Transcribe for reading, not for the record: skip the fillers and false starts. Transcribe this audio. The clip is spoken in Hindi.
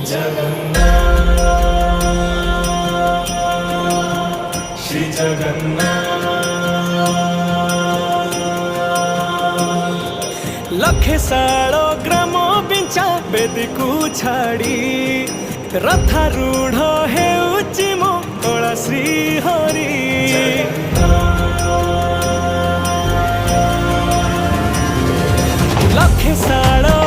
जगन्नाथ श्री जगन्नाथ। लखे सालो ग्रामो बिंचा बेदी को छाड़ी रथारूढ़ हेउची मो कला श्री हरि। लखे सालो